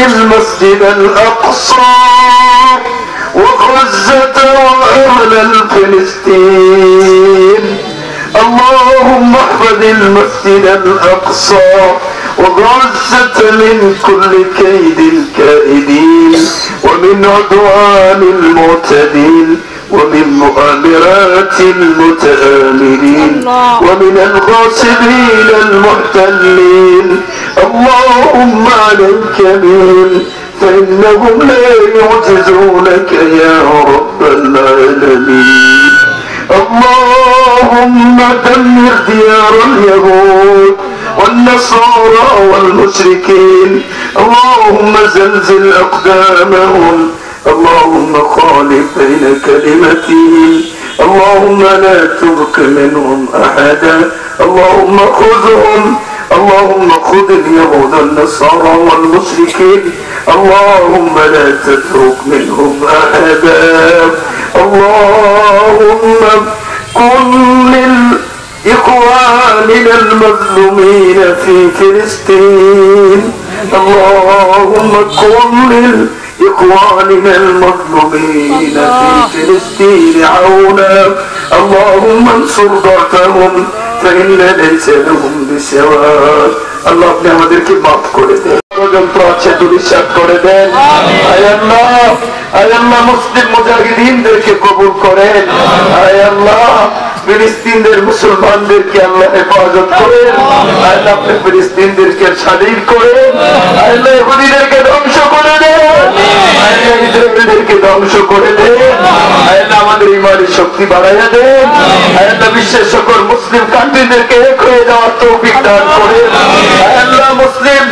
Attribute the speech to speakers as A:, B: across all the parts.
A: المسجد الأقصى وغزة وأهل فلسطين. اللهم احفظ المسجد الأقصى وغزة من كل كيد الكائدين ومن عدوان المعتدين ومن مؤامرات المتآمرين ومن الغاصبين المحتلين. اللهم عليك بهم فإنهم لا يعجزونك يا رب العالمين. اللهم دمر ديار اليهود والنصارى والمشركين. اللهم زلزل أقدامهم. اللهم خالف بين كلمتهم. اللهم لا تبق منهم أحدا. اللهم خذهم. اللهم خذ اليهود والنصارى والمشركين. اللهم لا تترك منهم أحدا. اللهم كن لإخواننا المظلومين في فلسطين. اللهم كن لإخواننا المظلومين في فلسطين عونا. اللهم انصر ضعفهم فإن ليس لهم بسواد. আল্লাহ আপনি আমাদেরকে মাফ করে দেন, ষড়যন্ত্র আছে দুলিশাত করে দেন। আয় আল্লাহ মুসলিম মুজাহিদিনদেরকে কবুল করেন। আয় আল্লাহ ফিলিস্তিনের মুসলমানদেরকে আল্লাহ হেফাজত করেন। আল্লাহ আপনি ফিলিস্তিনদেরকে স্বাধীন করেন। আল্লাহ ইহুদিদেরকে ধ্বংস করে দেন। আল্লাহ ইসরায়েলদেরকে ধ্বংস করে দেন। আল্লাহ আমাদের ইমানি শক্তি বাড়াইয়া দেন। আল্লাহ বিশ্বের সকল মুসলিম কান্ট্রিদেরকে এক হয়ে যাওয়ার তৌফিক দান করেন। আল্লাহ মুসলিম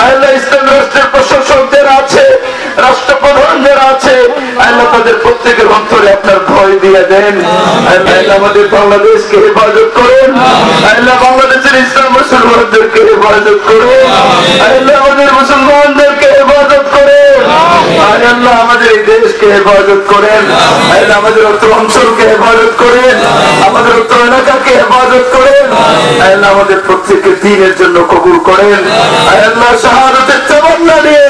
A: আল্লাহ ইসলাম রাষ্ট্রের প্রশাসক যারা আছে, রাষ্ট্রপ্রধান যারা আছে, আল্লাহ তাদের প্রত্যেকের অন্তরে আপনার ভয় দিয়ে দেন। আল্লাহ আমাদের বাংলাদেশকে হেফাজত করেন। আল্লাহ বাংলাদেশের ইসলাম মুসলমানদেরকে হেফাজত করেন। আল্লাহ আমাদের মুসলমানদেরকে হেফাজত করেন। আল্লাহ আমাদের এই দেশকে হেফাজত করেন। আল্লাহ আমাদের অত্র অঞ্চলকে হেফাজত করেন। আমাদের অত্র এলাকাকে হেফাজত করেন। আল্লাহ আমাদের প্রত্যেকের দ্বীনের জন্য কবুল করেন। আল্লাহ শাহাদাতের তামান্না নিয়ে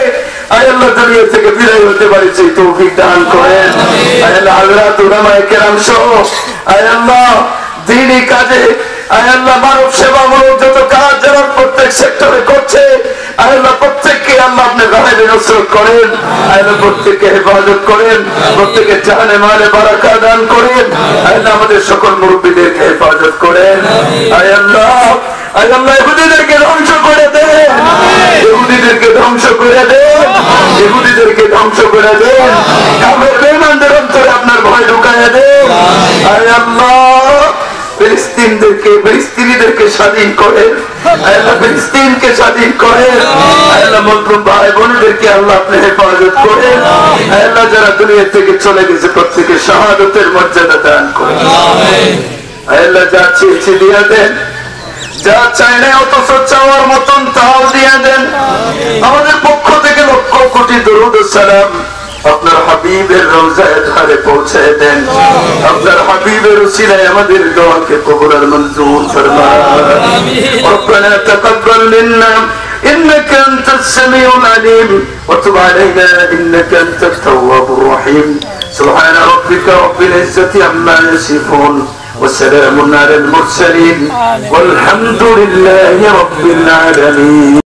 A: আল্লাহ দুনিয়া থেকে বিদায় হতে পারে সেই তৌফিক দান করেন। আল্লাহ হযরত উলামায়ে কেরাম সহ আল্লাহ দ্বীনি কাজে আল্লাহ মানব সেবামূলক যত কাজ যারা প্রত্যেক সেক্টরে করছে আল্লাহ প্রত্যেককে আল্লাহ আপনি গায়েবে নসরত করেন। আল্লাহ প্রত্যেককে হেফাজত করেন। প্রত্যেকের জানে মালে বারাকা দান করেন। আল্লাহ আমাদের সকল মুরব্বীদেরকে হেফাজত করেন। আল্লাহ ইহুদিদেরকে ধ্বংস করে দেন। ইহুদিদেরকে ধ্বংস করে দেন। ইহুদিদেরকে ধ্বংস করে দেন। কাফের বেঈমানদের অন্তরে আপনার ভয় ঢুকাইয়া দেন। আল্লাহ ফিলিস্তিনিদেরকে স্বাধীন করেন। আল্লাহ ফিলিস্তিনকে স্বাধীন করেন। আল্লাহ মজলুম ভাই বোনদেরকে আল্লাহ আপনি হেফাজত করেন। আল্লাহ যারা দুনিয়া থেকে চলে গেছে প্রত্যেকে শাহাদাতের মর্যাদা দান করেন। আল্লাহ যা চেয়েছে দিয়ে দেন, যা চাই না অথচ চাওয়ার মতন তাও দিয়ে দেন। আমাদের পক্ষ থেকে লক্ষ কোটি দরুদ ও সালাম আপনার হাবিবের রওজায়ে ধারে পৌঁছে দেন। আপনার হাবিবের উসিলায় আমাদের দোয়াকে কবুল আর মঞ্জুর ফরমান। রব্বানা তাকাব্বাল মিন্না إنك أنت السميع العليم وتب علينا إنك أنت التواب الرحيم. سبحان ربك رب العزة عما يصفون وسلام على المرسلين والحمد لله رب العالمين.